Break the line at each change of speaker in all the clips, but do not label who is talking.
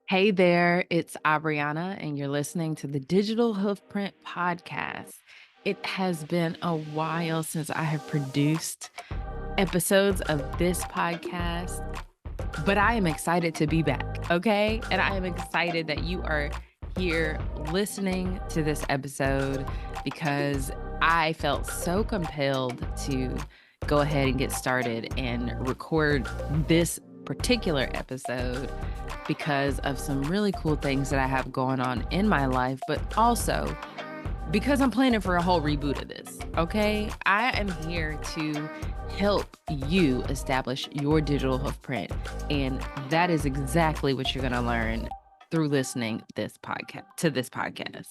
Hey there, it's Abriana, and you're listening to the Digital Hoofprint Podcast. It has been a while since I have produced episodes of this podcast, but I am excited to be back, okay? And I am excited that you are here listening to this episode because I felt so compelled to go ahead and get started and record this particular episode because of some really cool things that I have going on in my life, but also because I'm planning for a whole reboot of this, okay? I am here to help you establish your digital footprint, and that is exactly what you're going to learn through listening this podcast.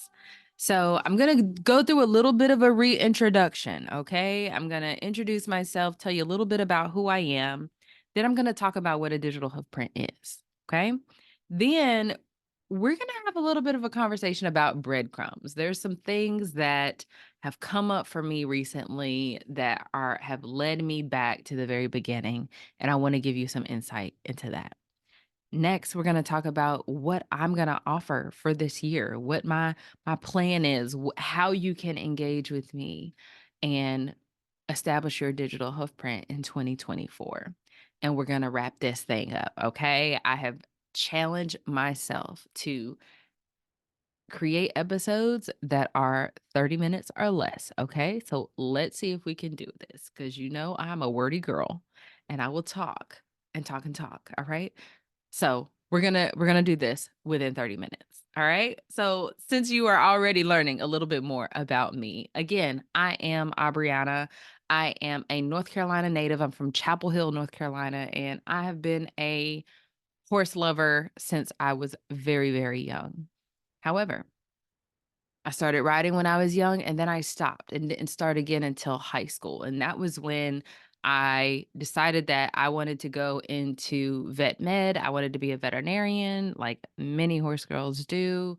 So, I'm going to go through a little bit of a reintroduction, okay? I'm going to introduce myself, tell you a little bit about who I am. Then I'm going to talk about what a digital footprint is, okay? Then we're going to have a little bit of a conversation about breadcrumbs. There's some things that have come up for me recently that have led me back to the very beginning, and I want to give you some insight into that. Next, we're going to talk about what I'm going to offer for this year, what my plan is, how you can engage with me and establish your digital hoofprint in 2024. And we're going to wrap this thing up, okay? I have challenged myself to create episodes that are 30 minutes or less, okay? So let's see if we can do this because I'm a wordy girl and I will talk and talk and talk, all right? So we're gonna do this within 30 minutes. All right. So since you are already learning a little bit more about me, again, I am Abriana. I am a North Carolina native. I'm from Chapel Hill, North Carolina, and I have been a horse lover since I was very, very young. However, I started riding when I was young and then I stopped and didn't start again until high school. And that was when I decided that I wanted to go into vet med. I wanted to be a veterinarian, like many horse girls do.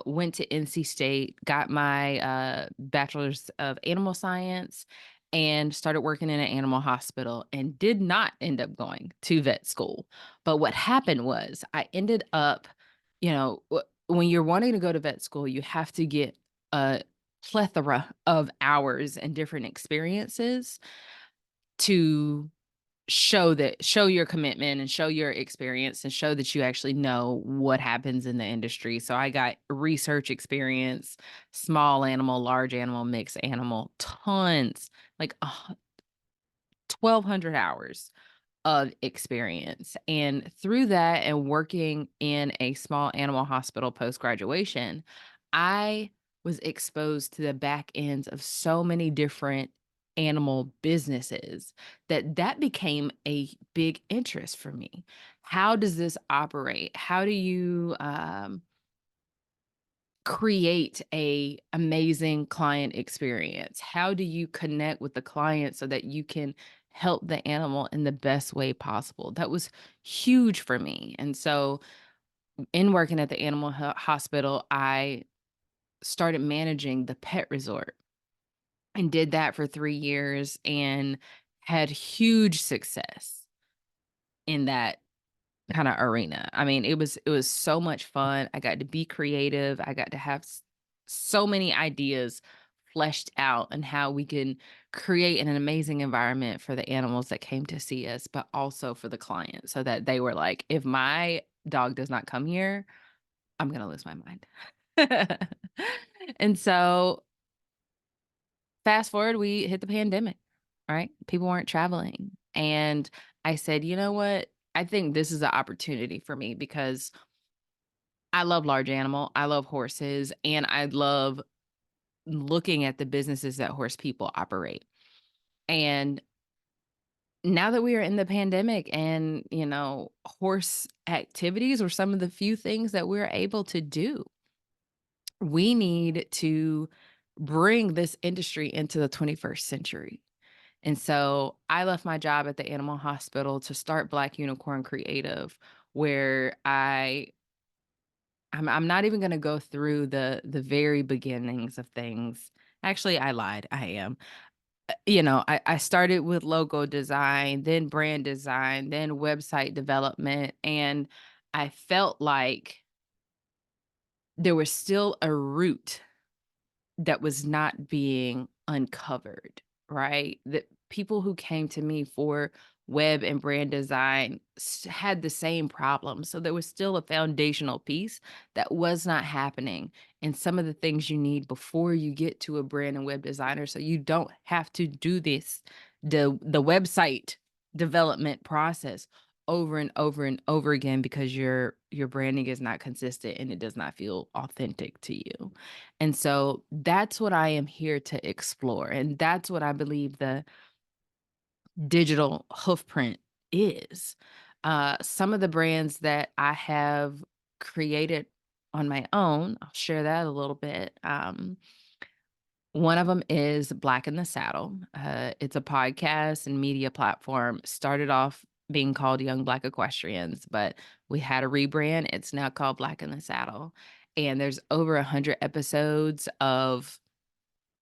Went to NC State, got my bachelor's of animal science, and started working in an animal hospital and did not end up going to vet school. But what happened was I ended up, you know, when you're wanting to go to vet school, you have to get a plethora of hours and different experiences to show your commitment and show your experience and show that you actually know what happens in the industry. So I got research experience, small animal, large animal, mixed animal, tons, like 1,200 hours of experience. And through that and working in a small animal hospital post graduation, I was exposed to the back ends of so many different animal businesses that became a big interest for me. How does this operate? How do you create a amazing client experience? How do you connect with the client so that you can help the animal in the best way possible? That was huge for me. And so in working at the animal hospital, I started managing the pet resort and did that for 3 years and had huge success in that kind of arena. I mean, it was so much fun. I got to be creative. I got to have so many ideas fleshed out and how we can create an amazing environment for the animals that came to see us, but also for the client so that they were like, if my dog does not come here, I'm going to lose my mind. And so fast forward, we hit the pandemic, right? People weren't traveling. And I said, you know what? I think this is an opportunity for me because I love large animal. I love horses and I love looking at the businesses that horse people operate. And now that we are in the pandemic and, horse activities were some of the few things that we're able to do, we need to bring this industry into the 21st century. And so I left my job at the animal hospital to start Black Unicorn Creative, where I'm not even gonna go through the very beginnings of things. Actually, I lied. I am. I started with logo design, then brand design, then website development, and I felt like there was still a root that was not being uncovered, right? That people who came to me for web and brand design had the same problem. So there was still a foundational piece that was not happening in some of the things you need before you get to a brand and web designer. So you don't have to do the website development process over and over and over again because your branding is not consistent and it does not feel authentic to you. And so that's what I am here to explore. And that's what I believe the digital hoofprint is. Some of the brands that I have created on my own, I'll share that a little bit. One of them is Black in the Saddle. It's a podcast and media platform. Started off being called Young Black Equestrians, but we had a rebrand. It's now called Black in the Saddle. And there's over 100 episodes of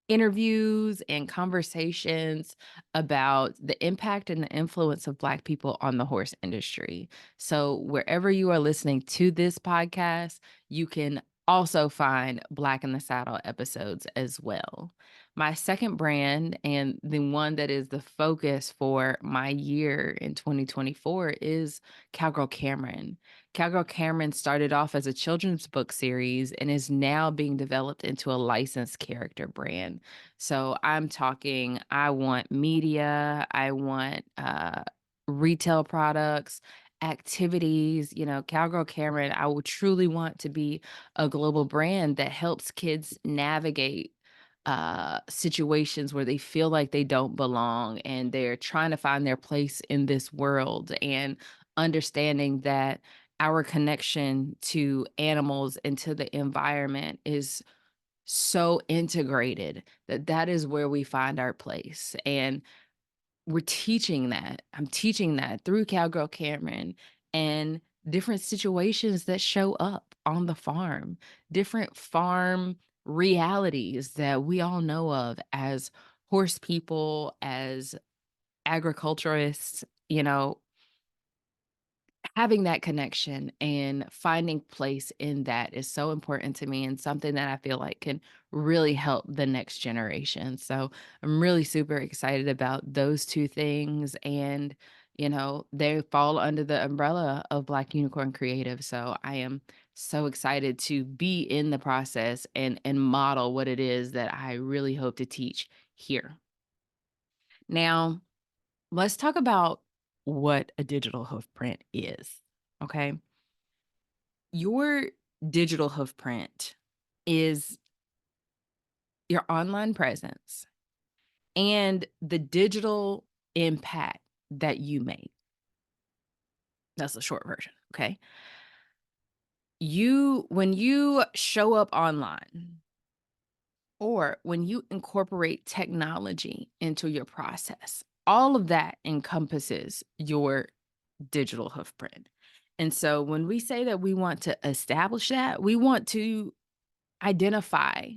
interviews and conversations about the impact and the influence of Black people on the horse industry. So, wherever you are listening to this podcast, you can also find Black in the Saddle episodes as well. My second brand, and the one that is the focus for my year in 2024, is Cowgirl Cameron. Cowgirl Cameron started off as a children's book series and is now being developed into a licensed character brand. So I'm talking, I want media, I want retail products, activities. Cowgirl Cameron, I would truly want to be a global brand that helps kids navigate situations where they feel like they don't belong and they're trying to find their place in this world, and understanding that our connection to animals and to the environment is so integrated that that is where we find our place. And we're teaching that. I'm teaching that through Cowgirl Cameron and different situations that show up on the farm, different farm realities that we all know of as horse people, as agriculturists. Having that connection and finding place in that is so important to me, and something that I feel like can really help the next generation. So I'm really super excited about those two things. And, they fall under the umbrella of Black Unicorn Creative. So I am so excited to be in the process and model what it is that I really hope to teach here. Now, let's talk about what a digital hoofprint is. Okay. Your digital hoofprint is your online presence and the digital impact that you make. That's the short version. Okay. When you show up online, or when you incorporate technology into your process, all of that encompasses your digital hoofprint. And so when we say that we want to establish that, we want to identify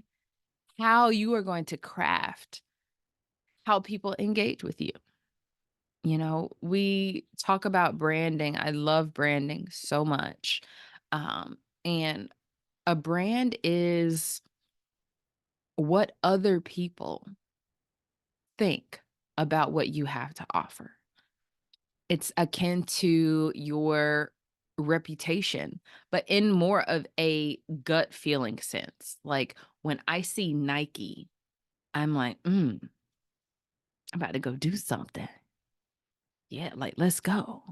how you are going to craft how people engage with you. We talk about branding. I love branding so much. And a brand is what other people think about what you have to offer. It's akin to your reputation, but in more of a gut feeling sense. Like when I see Nike, I'm like, I'm about to go do something. Yeah, like let's go.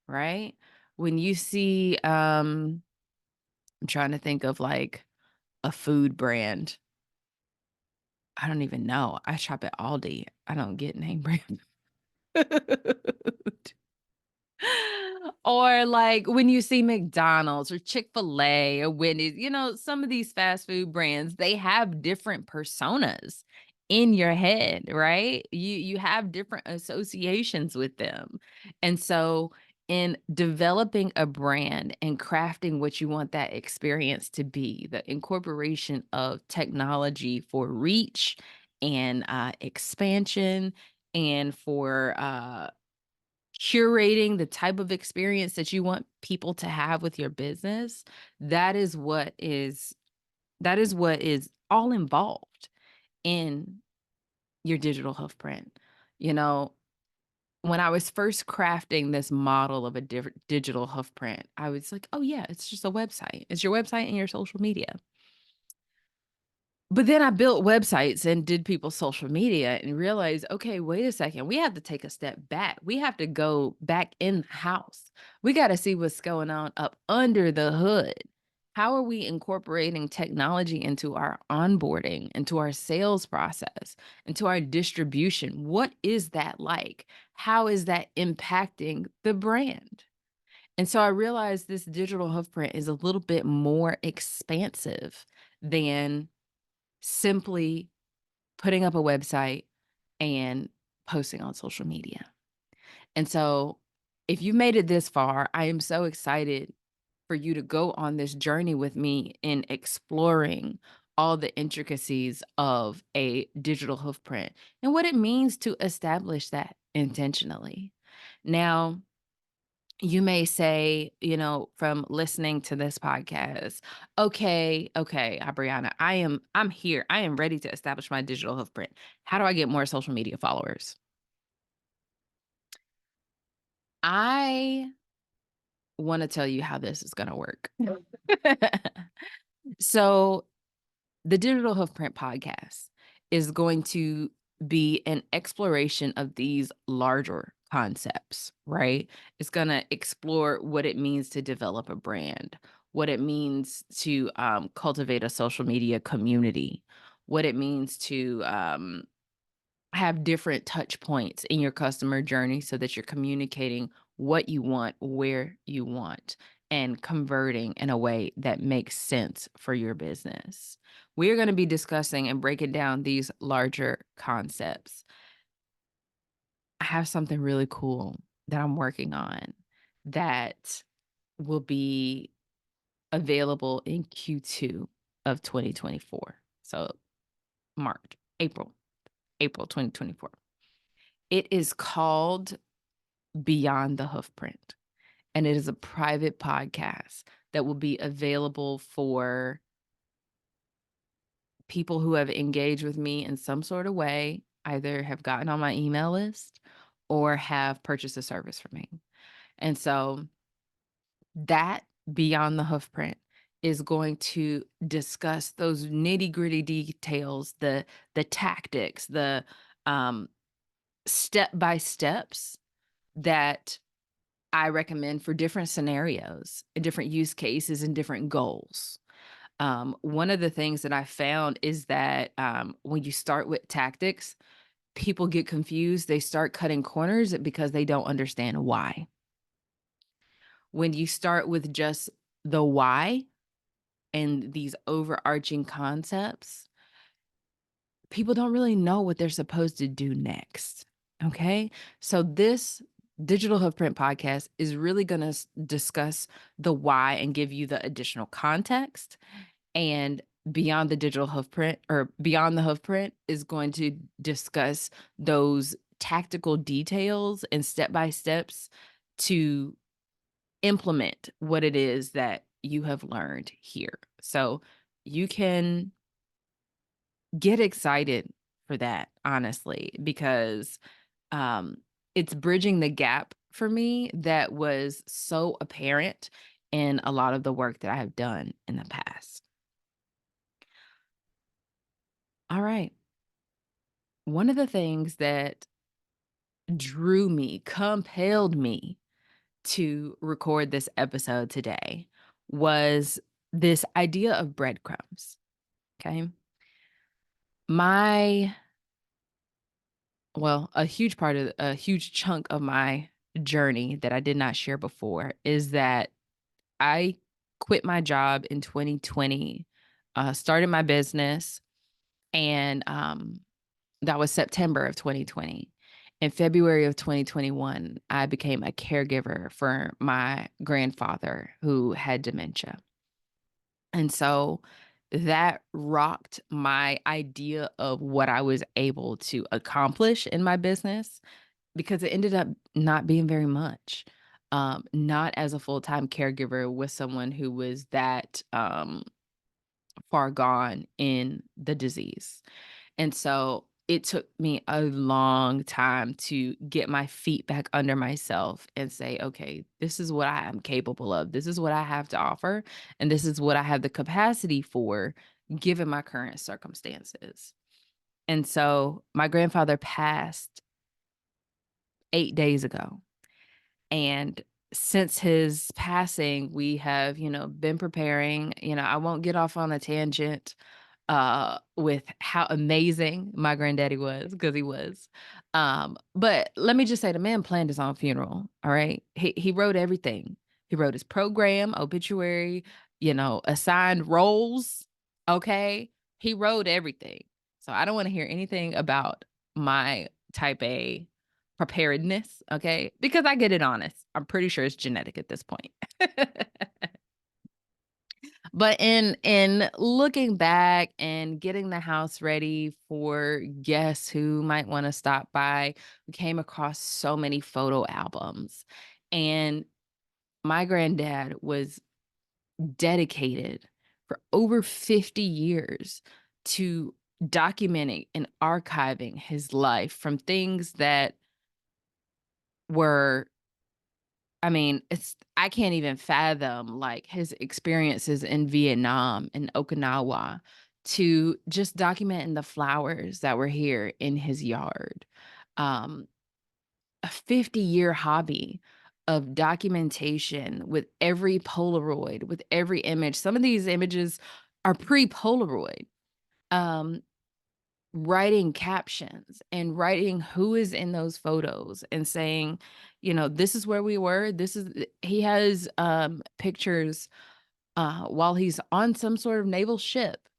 Right? When you see, I'm trying to think of like a food brand. I don't even know. I shop at Aldi. I don't get name brand. Or like when you see McDonald's or Chick-fil-A or Wendy's, some of these fast food brands, they have different personas in your head, right? You have different associations with them. And so in developing a brand and crafting what you want that experience to be, the incorporation of technology for reach and expansion, and for curating the type of experience that you want people to have with your business, that is what is that is what is all involved in your digital hoof print. You know, when I was first crafting this model of a digital hoof print, I was like, "Oh yeah, it's just a website. It's your website and your social media." But then I built websites and did people's social media and realized, okay, wait a second. We have to take a step back. We have to go back in the house. We got to see what's going on up under the hood. How are we incorporating technology into our onboarding, into our sales process, into our distribution? What is that like? How is that impacting the brand? And so I realized this digital hoofprint is a little bit more expansive than simply putting up a website and posting on social media. And so if you made it this far, I am so excited for you to go on this journey with me in exploring all the intricacies of a digital hoofprint and what it means to establish that intentionally. Now, you may say, from listening to this podcast, okay, Brianna, I'm here. I am ready to establish my digital footprint. How do I get more social media followers? I want to tell you how this is going to work. So, the Digital Hoofprint podcast is going to be an exploration of these larger concepts, right? It's going to explore what it means to develop a brand, what it means to cultivate a social media community, what it means to have different touch points in your customer journey so that you're communicating what you want, where you want, and converting in a way that makes sense for your business. We're going to be discussing and breaking down these larger concepts. I have something really cool that I'm working on that will be available in Q2 of 2024. So March, April 2024. It is called Beyond the Hoofprint, and it is a private podcast that will be available for people who have engaged with me in some sort of way, either have gotten on my email list or have purchased a service from me. And so that Beyond the Hoofprint is going to discuss those nitty-gritty details, the tactics, the step by steps that I recommend for different scenarios and different use cases and different goals. One of the things that I found is that when you start with tactics, people get confused. They start cutting corners because they don't understand why. When you start with just the why and these overarching concepts, people don't really know what they're supposed to do next. Okay. So this Digital Hoofprint podcast is really going to discuss the why and give you the additional context. And Beyond the Digital Hoofprint or Beyond the Hoofprint is going to discuss those tactical details and step by steps to implement what it is that you have learned here. So you can get excited for that, honestly, because um, it's bridging the gap for me that was so apparent in a lot of the work that I have done in the past. All right. One of the things that compelled me to record this episode today was this idea of breadcrumbs. Okay. My a huge chunk of my journey that I did not share before is that I quit my job in 2020, started my business, and that was September of 2020. In February of 2021, I became a caregiver for my grandfather who had dementia. And so that rocked my idea of what I was able to accomplish in my business. because it ended up not being very much. Not as a full-time caregiver with someone who was that far gone in the disease. And so it took me a long time to get my feet back under myself and say, okay, this is what I am capable of. This is what I have to offer. And this is what I have the capacity for, given my current circumstances. And so my grandfather passed 8 days ago. And since his passing, we have, been preparing. I won't get off on a tangent with how amazing my granddaddy was, because he was. But let me just say the man planned his own funeral. All right. He wrote everything. He wrote his program, obituary, assigned roles. Okay. He wrote everything. So I don't want to hear anything about my type A preparedness, okay? Because I get it honest. I'm pretty sure it's genetic at this point. But in looking back and getting the house ready for guests who might want to stop by, we came across so many photo albums. And my granddad was dedicated for over 50 years to documenting and archiving his life, from things that were, I mean, I can't even fathom, like, his experiences in Vietnam and Okinawa, to just documenting the flowers that were here in his yard. Um, a 50-year hobby of documentation with every Polaroid, with every image. Some of these images are pre-Polaroid. Um, Writing captions and writing who is in those photos and saying, this is where we were. He has pictures while he's on some sort of naval ship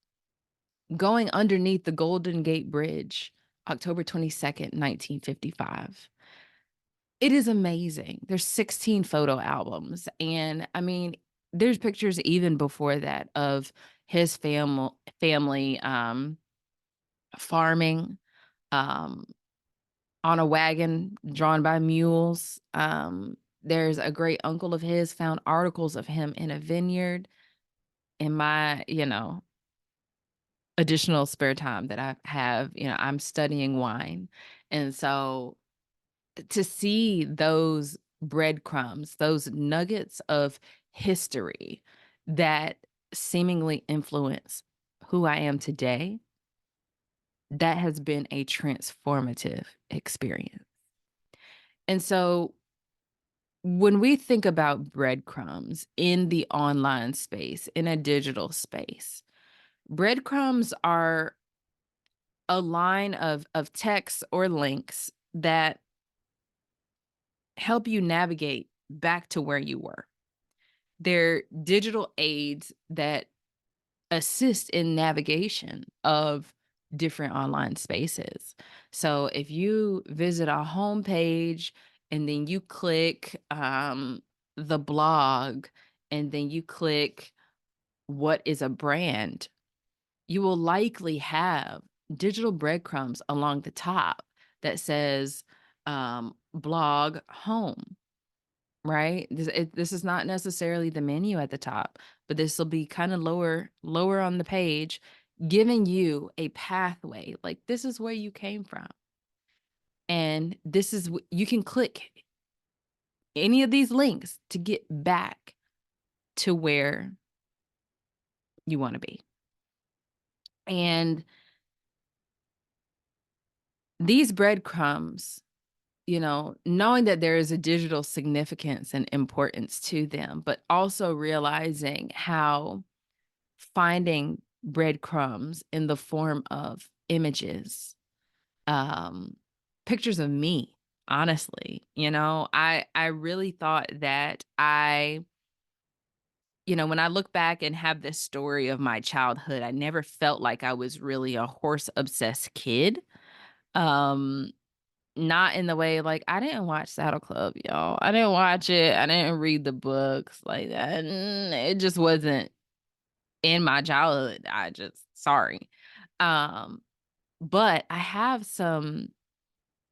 going underneath the Golden Gate Bridge, October 22nd, 1955. It is amazing. There's 16 photo albums. And I mean, there's pictures even before that of his family farming, um, on a wagon drawn by mules. There's a great uncle of his found articles of him in a vineyard. In my, additional spare time that I have, I'm studying wine. And so to see those breadcrumbs, those nuggets of history that seemingly influence who I am today, that has been a transformative experience. And so when we think about breadcrumbs in the online space, in a digital space, breadcrumbs are a line of texts or links that help you navigate back to where you were. They're digital aids that assist in navigation of different online spaces. So if you visit a homepage and then you click the blog and then you click what is a brand, you will likely have digital breadcrumbs along the top that says blog home. Right? This is not necessarily the menu at the top, but this will be kind of lower on the page, giving you a pathway, like, this is where you came from, and this is you can click any of these links to get back to where you wanna be. And these breadcrumbs, knowing that there is a digital significance and importance to them, but also realizing how finding breadcrumbs in the form of images, um, pictures of me, honestly. I really thought that when I look back and have this story of my childhood, I never felt like I was really a horse obsessed kid. Um, Not in the way, like, I didn't watch Saddle Club, y'all. I didn't watch it. I didn't read the books like that. It just wasn't in my childhood. I just sorry. Um, but I have some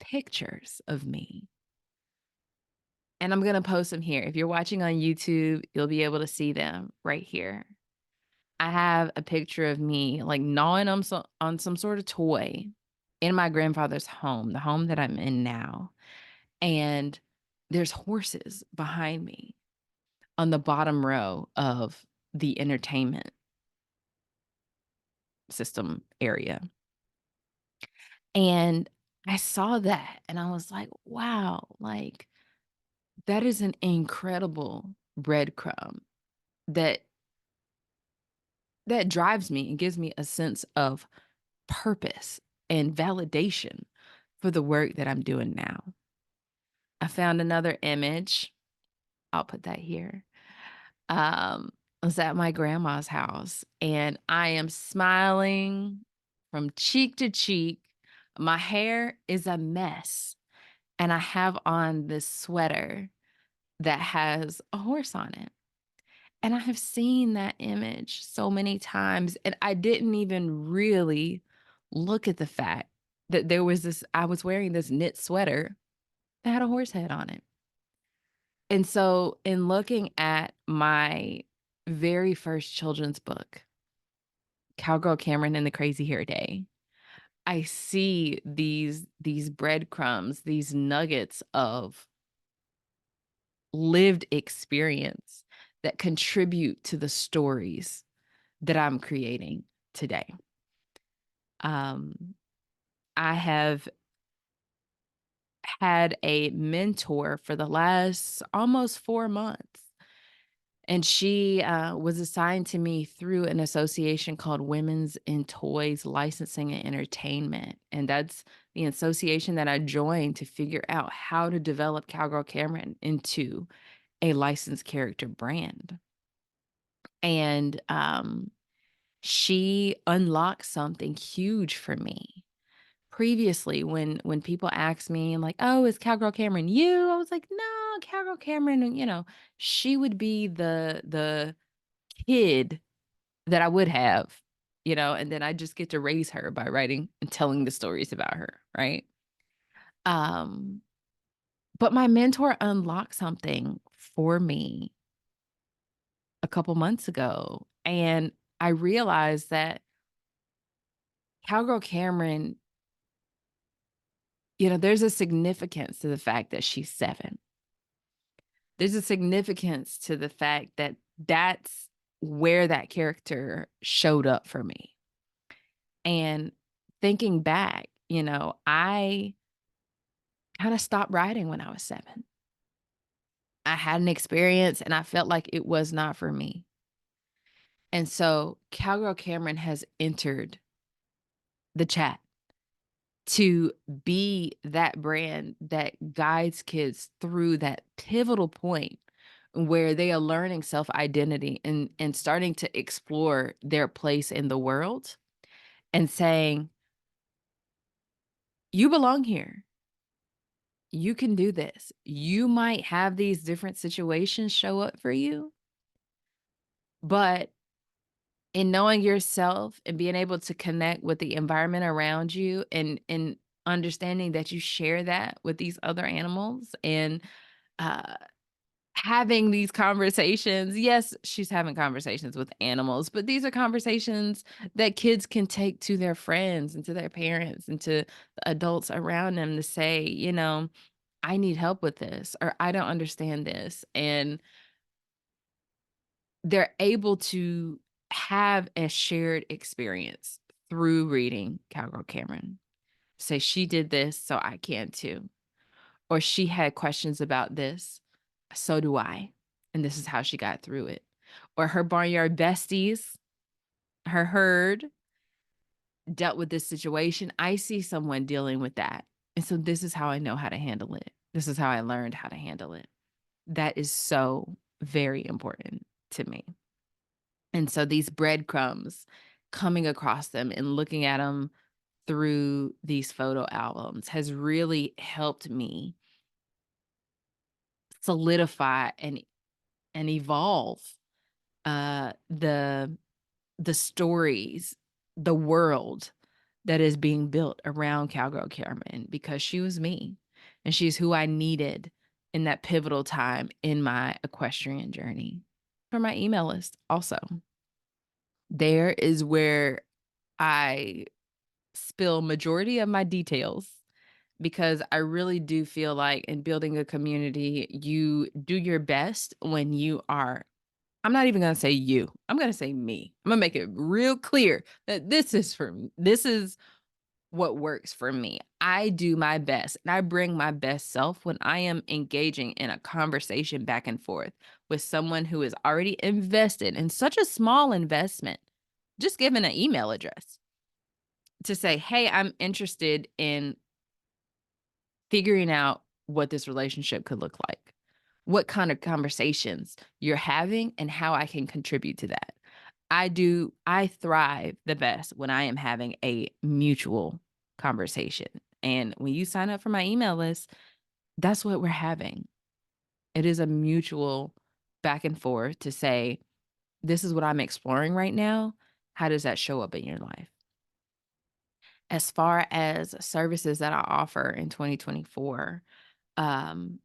pictures of me. And I'm gonna post them here. If you're watching on YouTube, you'll be able to see them right here. I have a picture of me, like, gnawing on some sort of toy in my grandfather's home, the home that I'm in now, and there's horses behind me on the bottom row of the entertainment system area, and I saw that, and I was like, "Wow," like, that is an incredible breadcrumb that that drives me and gives me a sense of purpose and validation for the work that I'm doing now. I found another image. I'll put that here. I was at my grandma's house and I am smiling from cheek to cheek. My hair is a mess and I have on this sweater that has a horse on it. And I have seen that image so many times, and I didn't even really look at the fact that there was this I was wearing this knit sweater that had a horse head on it. And so in looking at my very first children's book, Cowgirl Cameron and the Crazy Hair Day, I see these breadcrumbs, these nuggets of lived experience that contribute to the stories that I'm creating today. Um, I have had a mentor for the last almost 4 months, and she, was assigned to me through an association called Women's in Toys Licensing and Entertainment, and that's the association that I joined to figure out how to develop Cowgirl Cameron into a licensed character brand, and, she unlocked something huge for me. Previously, when people asked me like, "Oh, is Cowgirl Cameron you?" I was like, "No, Cowgirl Cameron," she would be the kid that I would have, and then I just get to raise her by writing and telling the stories about her, right? Um, but my mentor unlocked something for me a couple months ago, and I realized that Cowgirl Cameron, there's a significance to the fact that she's 7. There's a significance to the fact that that's where that character showed up for me. And thinking back, I kinda stopped writing when I was 7. I had an experience and I felt like it was not for me. And so Cowgirl Cameron has entered the chat to be that brand that guides kids through that pivotal point where they are learning self-identity and starting to explore their place in the world and saying, "You belong here. You can do this. You might have these different situations show up for you, but in knowing yourself and being able to connect with the environment around you and understanding that you share that with these other animals and, uh, having these conversations." Yes, she's having conversations with animals, but these are conversations that kids can take to their friends and to their parents and to the adults around them to say, "I need help with this," or "I don't understand this." And they're able to have a shared experience through reading Cowgirl Cameron. Say, "She did this, so I can too." Or, "She had questions about this, so do I, and this is how she got through it." Or, "Her barnyard besties, her herd, dealt with this situation. I see someone dealing with that, and so this is how I know how to handle it. This is how I learned how to handle it." That is so very important to me. And so these breadcrumbs, coming across them and looking at them through these photo albums has really helped me solidify and evolve, the stories, the world that is being built around Cowgirl Carmen because she was me and she's who I needed in that pivotal time in my equestrian journey. For my email list, also, there is where I spill majority of my details because I really do feel like in building a community, you do your best when you are. I'm not even going to say you. I'm going to say me. I'm going to make it real clear that this is for me. This is what works for me. I do my best and I bring my best self when I am engaging in a conversation back and forth with someone who is already invested in such a small investment, just given an email address to say, hey, I'm interested in figuring out what this relationship could look like, what kind of conversations you're having, and how I can contribute to that. I thrive the best when I am having a mutual conversation. And when you sign up for my email list, that's what we're having. It is a mutual back and forth to say, this is what I'm exploring right now. How does that show up in your life? As far as services that I offer in 2024, um,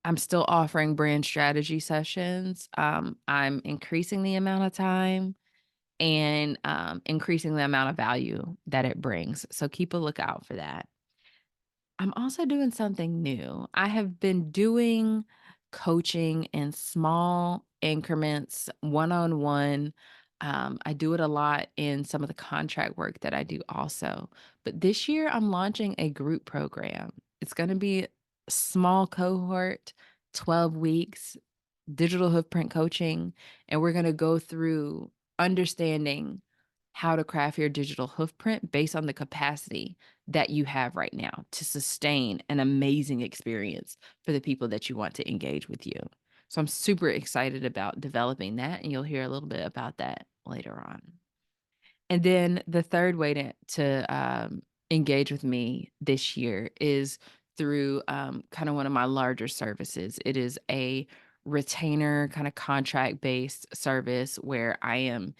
I'm still offering brand strategy sessions. I'm increasing the amount of time and increasing the amount of value that it brings. So keep a lookout for that. I'm also doing something new. I have been doing coaching in small increments, one on one. I do it a lot in some of the contract work that I do also. But this year, I'm launching a group program. It's going to be a small cohort, 12 weeks, digital hoofprint coaching. And we're going to go through understanding how to craft your digital hoofprint based on the capacity that you have right now to sustain an amazing experience for the people that you want to engage with you. So I'm super excited about developing that, and you'll hear a little bit about that later on. And then the third way to engage with me this year is through kind of one of my larger services. It is a retainer kind of contract based service where I am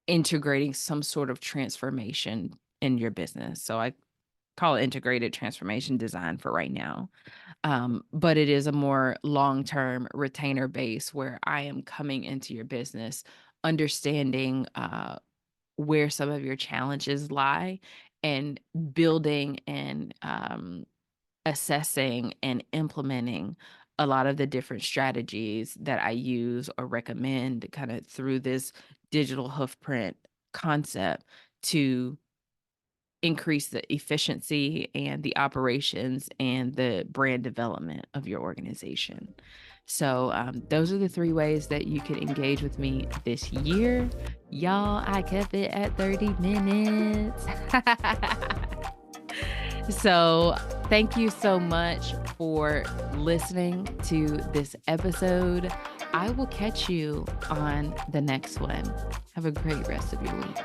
integrating some sort of transformation in your business. So I call it integrated transformation design for right now. But it is a more long-term retainer base where I am coming into your business, understanding where some of your challenges lie and building and assessing and implementing a lot of the different strategies that I use or recommend kind of through this digital hoofprint concept to increase the efficiency and the operations and the brand development of your organization. So, those are the three ways that you can engage with me this year. Y'all, I kept it at 30 minutes. So, thank you so much for listening to this episode. I will catch you on the next one. Have a great rest of your week.